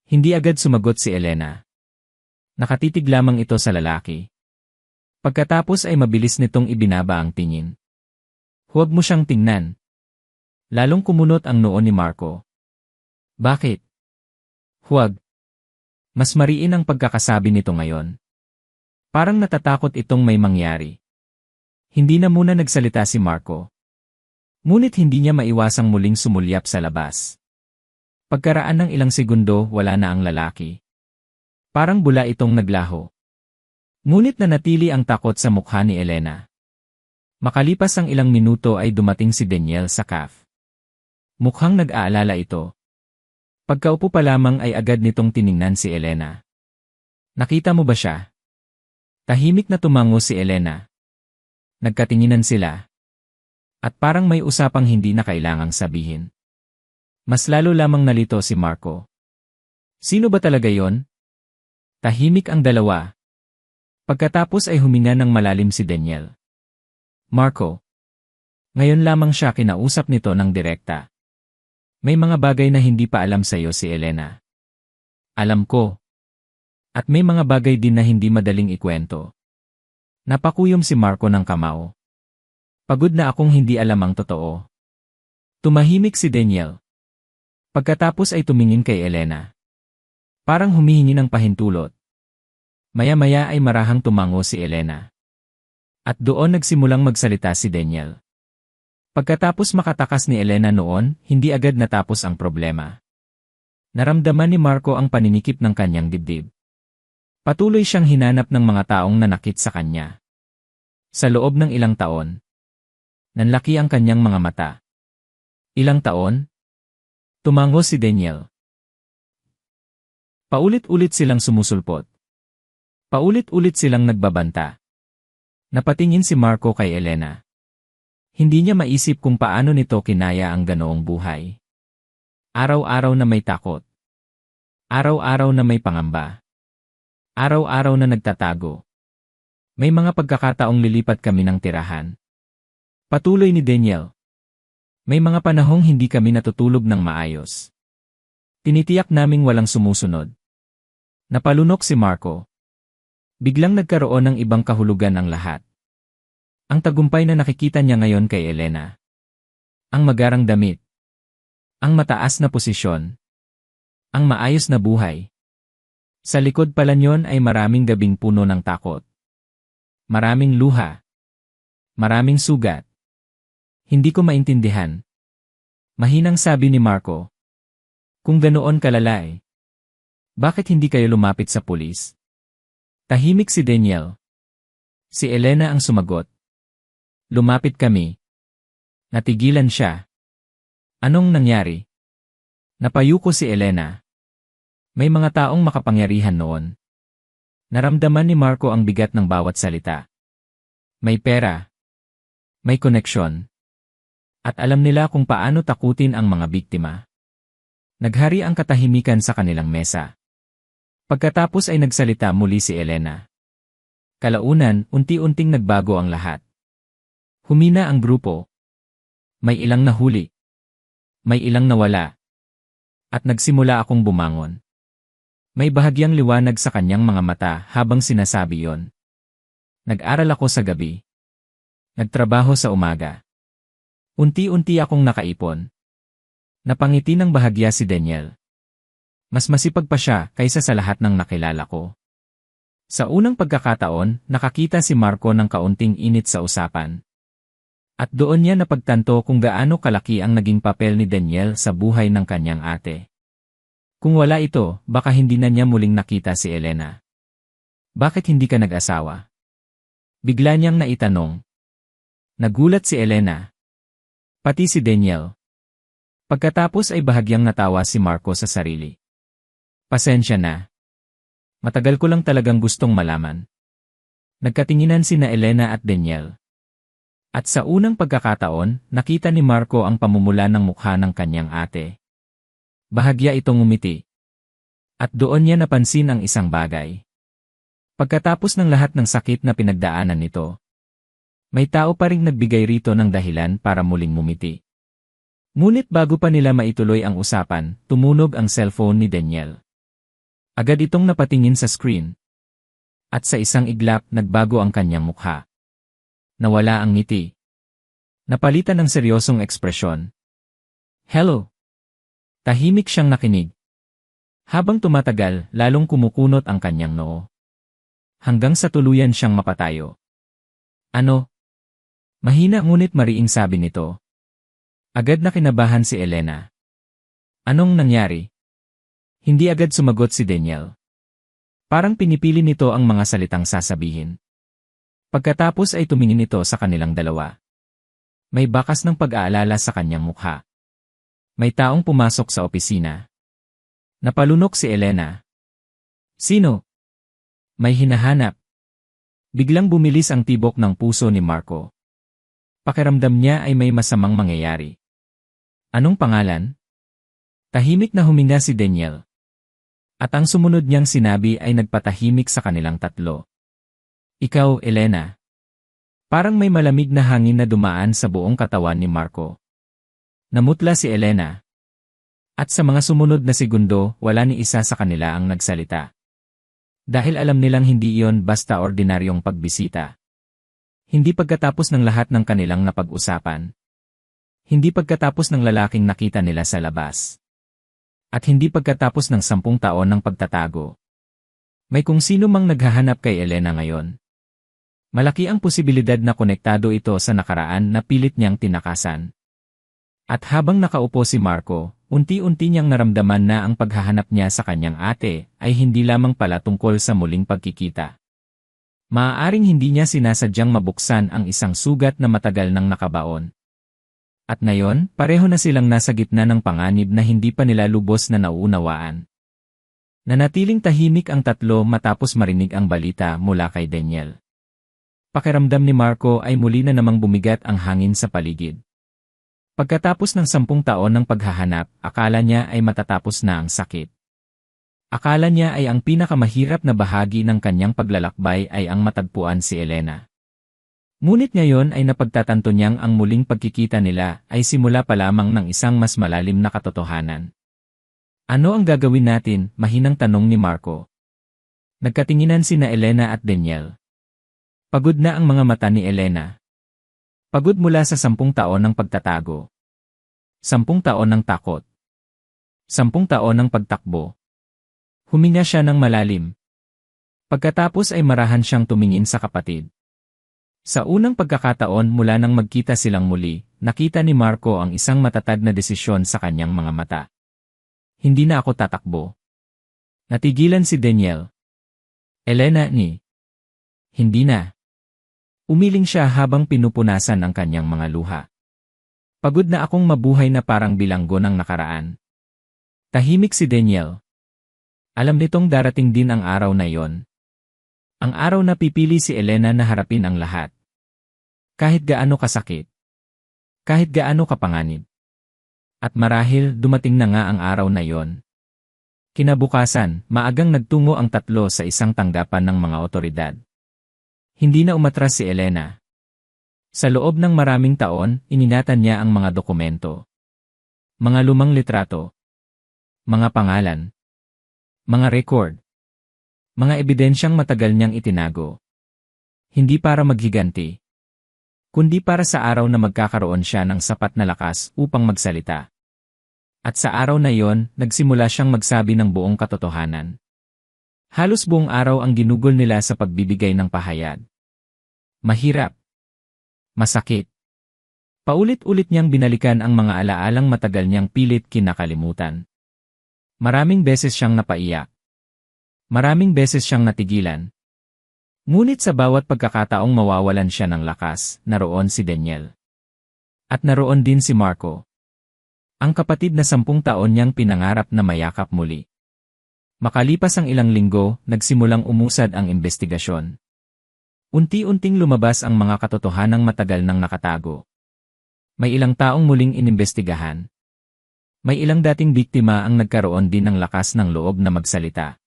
Hindi agad sumagot si Elena. Nakatitig lamang ito sa lalaki. Pagkatapos ay mabilis nitong ibinaba ang tingin. Huwag mo siyang tingnan. Lalong kumunot ang noo ni Marco. Bakit? Huwag. Mas mariin ang pagkakasabi nito ngayon. Parang natatakot itong may mangyari. Hindi na muna nagsalita si Marco. Ngunit hindi niya maiwasang muling sumulyap sa labas. Pagkaraan ng ilang segundo, wala na ang lalaki. Parang bula itong naglaho. Ngunit nanatili ang takot sa mukha ni Elena. Makalipas ang ilang minuto ay dumating si Daniel sa cafe. Mukhang nag-aalala ito. Pagkaupo pa lamang ay agad nitong tiningnan si Elena. Nakita mo ba siya? Tahimik na tumango si Elena. Nagkatinginan sila. At parang may usapang hindi na kailangang sabihin. Mas lalo lamang nalito si Marco. Sino ba talaga yon? Tahimik ang dalawa. Pagkatapos ay huminga ng malalim si Daniel. Marco. Ngayon lamang siya kinausap nito ng direkta. May mga bagay na hindi pa alam sa iyo si Elena. Alam ko. At may mga bagay din na hindi madaling ikwento. Napakuyom si Marco ng kamao. Pagod na akong hindi alam ang totoo. Tumahimik si Daniel. Pagkatapos ay tumingin kay Elena. Parang humihingi ng pahintulot. Maya-maya ay marahang tumango si Elena. At doon nagsimulang magsalita si Daniel. Pagkatapos makatakas ni Elena noon, hindi agad natapos ang problema. Naramdaman ni Marco ang paninikip ng kanyang dibdib. Patuloy siyang hinanap ng mga taong nanakit sa kanya. Sa loob ng ilang taon, nanlaki ang kanyang mga mata. Ilang taon? Tumango si Daniel. Paulit-ulit silang sumusulpot. Paulit-ulit silang nagbabanta. Napatingin si Marco kay Elena. Hindi niya maisip kung paano nito kinaya ang ganoong buhay. Araw-araw na may takot. Araw-araw na may pangamba. Araw-araw na nagtatago. May mga pagkakataong lilipat kami ng tirahan. Patuloy ni Daniel. May mga panahong hindi kami natutulog ng maayos. Tinitiyak naming walang sumusunod. Napalunok si Marco. Biglang nagkaroon ng ibang kahulugan ang lahat. Ang tagumpay na nakikita niya ngayon kay Elena. Ang magarang damit. Ang mataas na posisyon. Ang maayos na buhay. Sa likod pala niyon ay maraming gabing puno ng takot. Maraming luha. Maraming sugat. Hindi ko maintindihan. Mahinang sabi ni Marco. Kung ganoon kalala eh. Bakit hindi kayo lumapit sa pulis? Tahimik si Daniel. Si Elena ang sumagot. Lumapit kami. Natigilan siya. Anong nangyari? Napayuko si Elena. May mga taong makapangyarihan noon. Naramdaman ni Marco ang bigat ng bawat salita. May pera. May koneksyon. At alam nila kung paano takutin ang mga biktima. Naghari ang katahimikan sa kanilang mesa. Pagkatapos ay nagsalita muli si Elena. Kalaunan, unti-unting nagbago ang lahat. Humina ang grupo. May ilang nahuli. May ilang nawala. At nagsimula akong bumangon. May bahagyang liwanag sa kanyang mga mata habang sinasabi yon. Nag-aral ako sa gabi. Nagtrabaho sa umaga. Unti-unti akong nakaipon. Napangiti ng bahagya si Daniel. Mas masipag pa siya kaysa sa lahat ng nakilala ko. Sa unang pagkakataon, nakakita si Marco ng kaunting init sa usapan. At doon niya napagtanto kung gaano kalaki ang naging papel ni Daniel sa buhay ng kanyang ate. Kung wala ito, baka hindi na niya muling nakita si Elena. Bakit hindi ka nag-asawa? Bigla niyang naitanong. Nagulat si Elena. Pati si Daniel. Pagkatapos ay bahagyang natawa si Marco sa sarili. Pasensya na. Matagal ko lang talagang gustong malaman. Nagkatinginan sina Elena at Daniel. At sa unang pagkakataon, nakita ni Marco ang pamumula ng mukha ng kanyang ate. Bahagya itong umiti. At doon niya napansin ang isang bagay. Pagkatapos ng lahat ng sakit na pinagdaanan nito, may tao pa ring nagbigay rito ng dahilan para muling ngumiti. Ngunit bago pa nila maituloy ang usapan, tumunog ang cellphone ni Daniel. Agad itong napatingin sa screen. At sa isang iglap, nagbago ang kanyang mukha. Nawala ang ngiti. Napalitan ng seryosong ekspresyon. Hello. Tahimik siyang nakinig. Habang tumatagal, lalong kumukunot ang kanyang noo. Hanggang sa tuluyan siyang mapatayo. Ano? Mahina ngunit mariing sabi nito. Agad na kinabahan si Elena. Anong nangyari? Hindi agad sumagot si Daniel. Parang pinipili nito ang mga salitang sasabihin. Pagkatapos ay tumingin ito sa kanilang dalawa. May bakas ng pag-aalala sa kanyang mukha. May taong pumasok sa opisina. Napalunok si Elena. Sino? May hinahanap. Biglang bumilis ang tibok ng puso ni Marco. Pakiramdam niya ay may masamang mangyayari. Anong pangalan? Tahimik na huminga si Daniel. At ang sumunod niyang sinabi ay nagpatahimik sa kanilang tatlo. Ikaw, Elena. Parang may malamig na hangin na dumaan sa buong katawan ni Marco. Namutla si Elena. At sa mga sumunod na segundo, wala ni isa sa kanila ang nagsalita. Dahil alam nilang hindi iyon basta ordinaryong pagbisita. Hindi pagkatapos ng lahat ng kanilang napag-usapan. Hindi pagkatapos ng lalaking nakita nila sa labas. At hindi pagkatapos ng 10 taon ng pagtatago. May kung sino mang naghahanap kay Elena ngayon. Malaki ang posibilidad na konektado ito sa nakaraan na pilit niyang tinakasan. At habang nakaupo si Marco, unti-unti niyang naramdaman na ang paghahanap niya sa kanyang ate ay hindi lamang pala tungkol sa muling pagkikita. Maaaring hindi niya sinasadyang mabuksan ang isang sugat na matagal nang nakabaon. At ngayon, pareho na silang nasa gitna ng panganib na hindi pa nila lubos na nauunawaan. Nanatiling tahimik ang tatlo matapos marinig ang balita mula kay Daniel. Pakiramdam ni Marco ay muli na namang bumigat ang hangin sa paligid. Pagkatapos ng 10 taon ng paghahanap, akala niya ay matatapos na ang sakit. Akala niya ay ang pinakamahirap na bahagi ng kanyang paglalakbay ay ang matagpuan si Elena. Ngunit ngayon ay napagtatanto niyang ang muling pagkikita nila ay simula pa lamang ng isang mas malalim na katotohanan. Ano ang gagawin natin? Mahinang tanong ni Marco. Nagkatinginan sina Elena at Daniel. Pagod na ang mga mata ni Elena. Pagod mula sa 10 taon ng pagtatago. 10 taon ng takot. 10 taon ng pagtakbo. Huminga siya ng malalim. Pagkatapos ay marahan siyang tumingin sa kapatid. Sa unang pagkakataon mula nang magkita silang muli, nakita ni Marco ang isang matatag na desisyon sa kanyang mga mata. Hindi na ako tatakbo. Natigilan si Daniel. Elena ni. Hindi na. Umiling siya habang pinupunasan ang kanyang mga luha. Pagod na akong mabuhay na parang bilanggo ng nakaraan. Tahimik si Daniel. Alam nitong darating din ang araw na yon. Ang araw na pipili si Elena na harapin ang lahat. Kahit gaano kasakit. Kahit gaano kapanganib. At marahil dumating na nga ang araw na yon. Kinabukasan, maagang nagtungo ang tatlo sa isang tanggapan ng mga otoridad. Hindi na umatras si Elena. Sa loob ng maraming taon, ininatan niya ang mga dokumento. Mga lumang litrato. Mga pangalan. Mga record. Mga ebidensyang matagal niyang itinago. Hindi para maghiganti. Kundi para sa araw na magkakaroon siya ng sapat na lakas upang magsalita. At sa araw na iyon, nagsimula siyang magsabi ng buong katotohanan. Halos buong araw ang ginugol nila sa pagbibigay ng pahayag. Mahirap. Masakit. Paulit-ulit niyang binalikan ang mga alaalang matagal niyang pilit kinakalimutan. Maraming beses siyang napaiyak. Maraming beses siyang natigilan. Ngunit sa bawat pagkakataong mawawalan siya ng lakas, naroon si Daniel. At naroon din si Marco. Ang kapatid na 10 taon niyang pinangarap na mayakap muli. Makalipas ang ilang linggo, nagsimulang umusad ang investigasyon. Unti-unting lumabas ang mga katotohanang matagal nang nakatago. May ilang taong muling inimbestigahan. May ilang dating biktima ang nagkaroon din ng lakas ng loob na magsalita.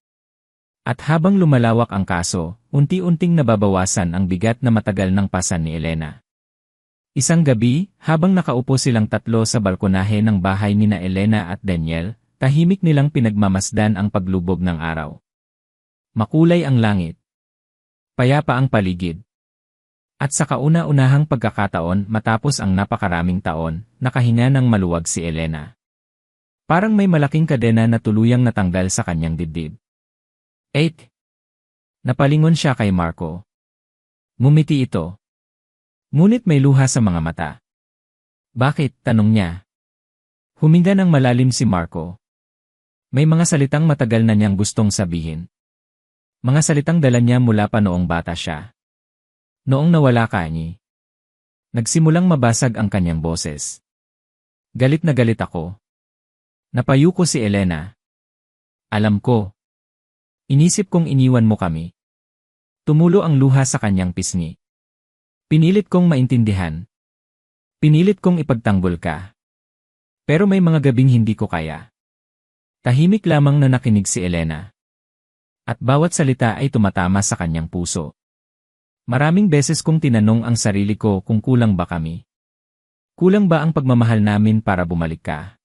At habang lumalawak ang kaso, unti-unting nababawasan ang bigat na matagal ng pasan ni Elena. Isang gabi, habang nakaupo silang tatlo sa balkonahe ng bahay nina Elena at Daniel, tahimik nilang pinagmamasdan ang paglubog ng araw. Makulay ang langit. Payapa ang paligid. At sa kauna-unahang pagkakataon matapos ang napakaraming taon, nakahinga ng maluwag si Elena. Parang may malaking kadena na tuluyang natanggal sa kanyang dibdib. 8. Napalingon siya kay Marco. Ngumiti ito. Ngunit may luha sa mga mata. Bakit? Tanong niya. Huminga ng malalim si Marco. May mga salitang matagal na niyang gustong sabihin. Mga salitang dala niya mula pa noong bata siya. Noong nawala ka ni. Nagsimulang mabasag ang kanyang boses. Galit na galit ako. Napayuko si Elena. Alam ko. Inisip kong iniwan mo kami. Tumulo ang luha sa kanyang pisngi. Pinilit kong maintindihan. Pinilit kong ipagtanggol ka. Pero may mga gabing hindi ko kaya. Tahimik lamang na nakinig si Elena. At bawat salita ay tumatama sa kanyang puso. Maraming beses kong tinanong ang sarili ko kung kulang ba kami. Kulang ba ang pagmamahal namin para bumalik ka?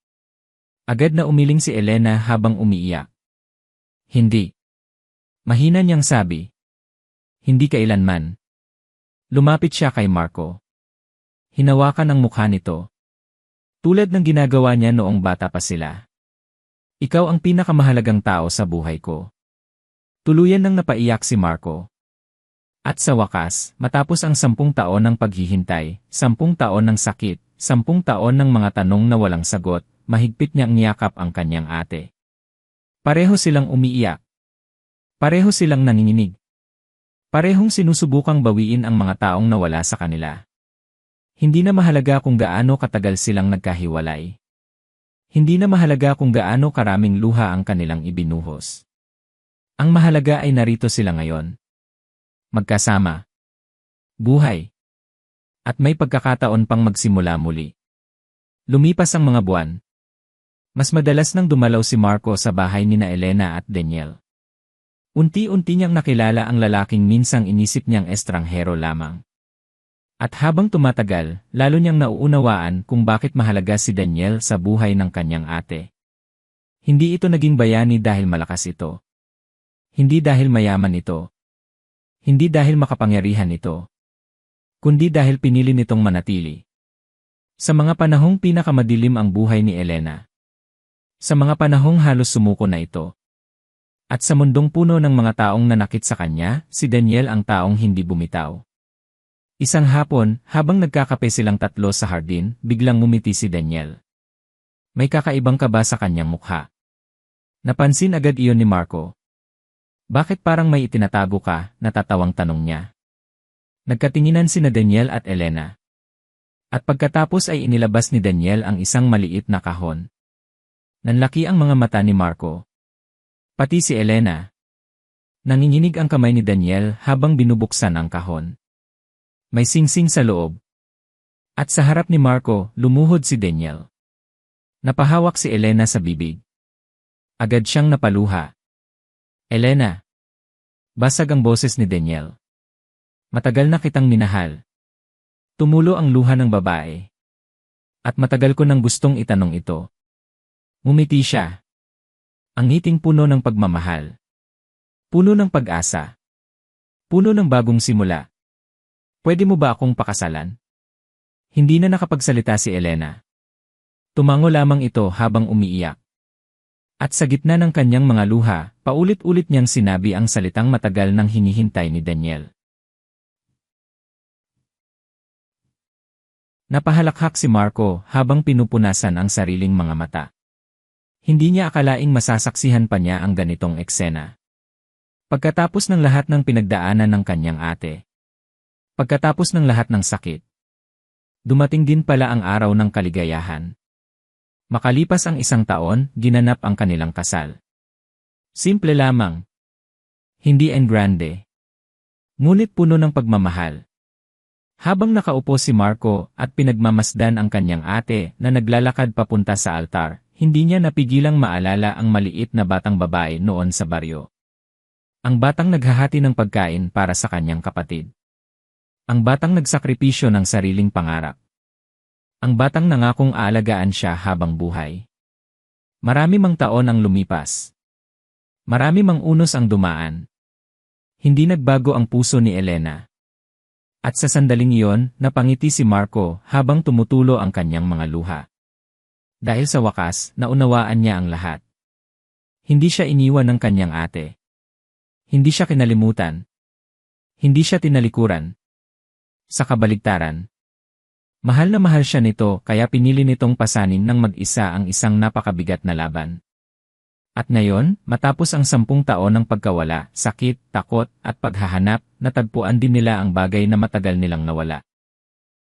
Agad na umiling si Elena habang umiiyak. Hindi. Mahina niyang sabi. Hindi kailanman. Lumapit siya kay Marco. Hinawakan ang mukha nito. Tulad ng ginagawa niya noong bata pa sila. Ikaw ang pinakamahalagang tao sa buhay ko. Tuluyan nang napaiyak si Marco. At sa wakas, matapos ang 10 taon ng paghihintay, 10 taon ng sakit, 10 taon ng mga tanong na walang sagot, mahigpit niyang niyakap ang kanyang ate. Pareho silang umiiyak. Pareho silang nanginginig. Parehong sinusubukang bawiin ang mga taong nawala sa kanila. Hindi na mahalaga kung gaano katagal silang nagkahiwalay. Hindi na mahalaga kung gaano karaming luha ang kanilang ibinuhos. Ang mahalaga ay narito sila ngayon. Magkasama. Buhay. At may pagkakataon pang magsimula muli. Lumipas ang mga buwan. Mas madalas nang dumalaw si Marco sa bahay nina Elena at Daniel. Unti-unti niyang nakilala ang lalaking minsang inisip niyang estranghero lamang. At habang tumatagal, lalo niyang nauunawaan kung bakit mahalaga si Daniel sa buhay ng kanyang ate. Hindi ito naging bayani dahil malakas ito. Hindi dahil mayaman ito. Hindi dahil makapangyarihan ito. Kundi dahil pinili nitong manatili. Sa mga panahong pinakamadilim ang buhay ni Elena. Sa mga panahong halos sumuko na ito. At sa mundong puno ng mga taong nanakit sa kanya, si Daniel ang taong hindi bumitaw. Isang hapon, habang nagkakape silang tatlo sa hardin, biglang ngumiti si Daniel. May kakaibang kaba sa kanyang mukha. Napansin agad iyon ni Marco. Bakit parang may itinatago ka? Natatawang tanong niya. Nagkatinginan sina Daniel at Elena. At pagkatapos ay inilabas ni Daniel ang isang maliit na kahon. Nanlaki ang mga mata ni Marco. Pati si Elena. Nanginginig ang kamay ni Daniel habang binubuksan ang kahon. May singsing sa loob. At sa harap ni Marco, lumuhod si Daniel. Napahawak si Elena sa bibig. Agad siyang napaluha. Elena. Basag ang boses ni Daniel. Matagal na kitang minahal. Tumulo ang luha ng babae. At matagal ko nang gustong itanong ito. Ngumiti siya. Ang ngiting puno ng pagmamahal. Puno ng pag-asa. Puno ng bagong simula. Pwede mo ba akong pakasalan? Hindi na nakapagsalita si Elena. Tumango lamang ito habang umiiyak. At sa gitna ng kanyang mga luha, paulit-ulit niyang sinabi ang salitang matagal nang hinihintay ni Daniel. Napahalakhak si Marco habang pinupunasan ang sariling mga mata. Hindi niya akalaing masasaksihan pa niya ang ganitong eksena. Pagkatapos ng lahat ng pinagdaanan ng kanyang ate. Pagkatapos ng lahat ng sakit. Dumating din pala ang araw ng kaligayahan. Makalipas ang 1 taon, ginanap ang kanilang kasal. Simple lamang. Hindi en grande. Ngunit puno ng pagmamahal. Habang nakaupo si Marco at pinagmamasdan ang kanyang ate na naglalakad papunta sa altar, hindi niya napigilang maalala ang maliit na batang babae noon sa baryo. Ang batang naghahati ng pagkain para sa kanyang kapatid. Ang batang nagsakripisyo ng sariling pangarap. Ang batang nangakong aalagaan siya habang buhay. Marami mang taon ang lumipas. Marami mang unos ang dumaan. Hindi nagbago ang puso ni Elena. At sa sandaling iyon, napangiti si Marco habang tumutulo ang kanyang mga luha. Dahil sa wakas, naunawaan niya ang lahat. Hindi siya iniwan ng kanyang ate. Hindi siya kinalimutan. Hindi siya tinalikuran. Sa kabaligtaran, mahal na mahal siya nito kaya pinili nitong pasanin ng mag-isa ang isang napakabigat na laban. At ngayon, matapos ang 10 taon ng pagkawala, sakit, takot, at paghahanap, natagpuan din nila ang bagay na matagal nilang nawala.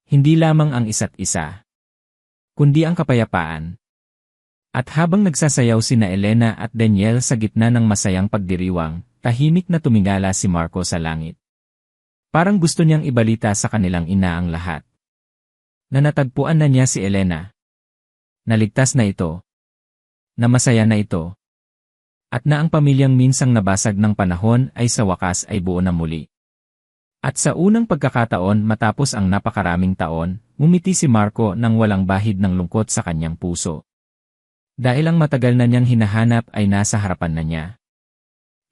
Hindi lamang ang isa't isa, kundi ang kapayapaan. At habang nagsasayaw sina Elena at Daniel sa gitna ng masayang pagdiriwang, tahimik na tumingala si Marco sa langit. Parang gusto niyang ibalita sa kanilang ina ang lahat. Na natagpuan na niya si Elena. Naligtas na ito. Na masaya na ito. At na ang pamilyang minsang nabasag ng panahon ay sa wakas ay buo na muli. At sa unang pagkakataon matapos ang napakaraming taon, ngumiti si Marco nang walang bahid ng lungkot sa kanyang puso. Dahil ang matagal na niyang hinahanap ay nasa harapan na niya.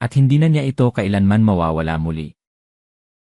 At hindi na niya ito kailanman mawawala muli.